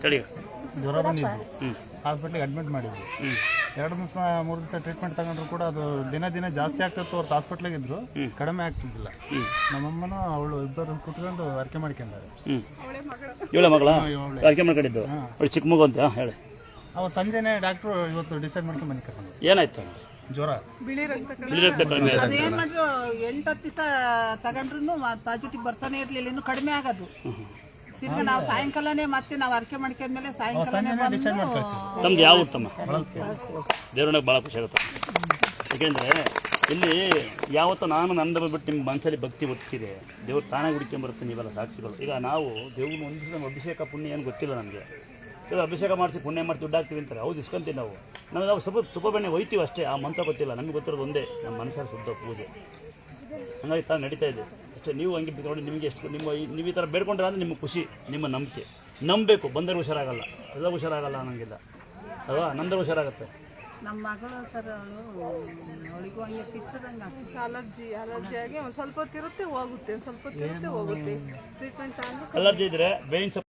ತಡಿ. ಜ್ವರ ಬಂದಿದ್ದು ಹಾಸ್ಪಿಟ್ಲಿಗೆ ಅಡ್ಮಿಟ್ ಮಾಡಿದ್ವಿ. 2 ದಿವಸ 3 ದಿವಸ ಟ್ರೀಟ್ಮೆಂಟ್ ತಗೊಂಡ್ರು ಕೂಡ ಅದು ದಿನ ಜಾಸ್ತಿ ಆಗ್ತಿತ್ತು. ಅವ್ರು ಹಾಸ್ಪಿಟ್ಲಿಗೆ ಇದ್ರು, ಕಡಿಮೆ ಆಗ್ತಿದ್ದಿಲ್ಲ. ನಮ್ಮಮ್ಮನೂ ಅವಳು ಇಬ್ಬರು ಕುತ್ಕೊಂಡು ಅರ್ಕೆ ಮಾಡ್ಕೊಂಡಾರೆ. ಇವಳ ಮಗಳ ಅರ್ಕೆ ಮಾಡ್ಕೊಂಡಿದ್ದು ಚಿಕ್ಕ ಮಗು ಅಂತ ಹೇಳಿ. ಅವ್ರು ಸಂಜೆನೆ ಡಾಕ್ಟ್ರು ಇವತ್ತು ಡಿಸೈಡ್ ಮಾಡ್ಕೊಂಡು ಮನೆ ಕರ್ಕೊಂಡು. ಏನಾಯ್ತು? ಜ್ವರ, ಬಿಳಿ ರಕ್ತ ಕಡಿಮೆ ಆಯ್ತು. ಅದೇನ್ ಮಾಡಿದ್ರು 8-10 ದಿವಸ ತಗೊಂಡ್ರು ಪಾಸಿಟಿವ್ ಬರ್ತಾನೆ ಇರ್ಲಿಲ್ಲ, ಇನ್ನು ಕಡಿಮೆ ಆಗೋದು. ತಿರ್ಗಿ ನಾವು ಸಾಯಂಕಾಲನೇ ಮತ್ತೆ ನಾವು ಅರ್ಕೆ ಮಾಡ್ಕೊಂಡ್ಮೇಲೆ ಸಾಯಂಕಾಲನೇ ಡಿಸೈಡ್ ಮಾಡಿ ಕಳ್ಸಿದ್ವಿ. ತಮ್ದು ಯಾವ ತಮ್ಮ? ದೇವ್ರನಾಗ ಭಾಳ ಖುಷಿ ಆಗುತ್ತೆ. ಯಾಕೆಂದರೆ ಇಲ್ಲಿ ಯಾವತ್ತೂ ನಾನು ನಂದು ಬಿಟ್ಟು ನಿಮ್ಮ ಮನಸ್ಸಲ್ಲಿ ಭಕ್ತಿ ಒತ್ತಿದೆ, ದೇವ್ರು ತಾನಾಗಿ ಹುಡ್ಕೊಂಬರುತ್ತೆ. ನೀವೆಲ್ಲ ಸಾಕ್ಷಿಗಳು. ಈಗ ನಾವು ದೇವ್ರನ್ನ ಒಂದು ಅಭಿಷೇಕ ಪುಣ್ಯ ಏನು ಗೊತ್ತಿಲ್ಲ ನಮಗೆ. ಈಗ ಅಭಿಷೇಕ ಮಾಡಿಸಿ ಪುಣ್ಯ ಮಾಡಿ ದುಡ್ಡಾಗ್ತೀವಿ ಅಂತಾರೆ. ಹೌದು, ಇಸ್ಕೊಂತೀವಿ ನಾವು. ನಾವು ಸ್ವಲ್ಪ ತುಪ್ಪ ಬೆಣ್ಣೆ ಒಯ್ತೀವಿ ಅಷ್ಟೇ. ಆ ಮಂತ್ರ ಗೊತ್ತಿಲ್ಲ. ನಮಗೆ ಗೊತ್ತಿರೋದು ಒಂದೇ, ನಮ್ಮ ಮನಸ್ಸಲ್ಲಿ ಶುದ್ಧ ಪೂಜೆ. ಹಂಗಾಗಿ ತಾನು ನಡೀತಾ ಇದೆ ಅಷ್ಟೇ. ನೀವು ಹಂಗೆ ನೋಡಿ, ನಿಮಗೆ ಎಷ್ಟು ನೀವು ಈ ಥರ ಬೇಡ್ಕೊಂಡ್ರೆ ಅಂದರೆ ನಿಮ್ಮ ಖುಷಿ, ನಿಮ್ಮ ನಂಬಿಕೆ. ನಂಬಬೇಕು. ಬಂದರೆ ಹುಷಾರಾಗಲ್ಲ, ಎಲ್ಲ ಹುಷಾರಾಗಲ್ಲ ಅನ್ನೋಂಗಿಲ್ಲ ಅಲ್ವಾ? ನಮ್ದ್ರೆ ಹುಷಾರಾಗುತ್ತೆ. ನಮ್ಮ ಮಗಳು ಸರ್ ಅವಳಿಗೂ ಹಂಗೆ ಪಿಚ್ಚದಂಗೆ ಅಲರ್ಜಿ ಆಗಿ ಒಂದು ಸ್ವಲ್ಪ ಹೊತ್ತಿರುತ್ತೆ ಹೋಗುತ್ತೆ, ಒಂದು ಸ್ವಲ್ಪ ಹೊತ್ತಿರುತ್ತೆ ಹೋಗುತ್ತೆ. ಟ್ರೀಟ್ಮೆಂಟ್ ಅಲರ್ಜಿ ಇದ್ದರೆ ಬೇವಿನ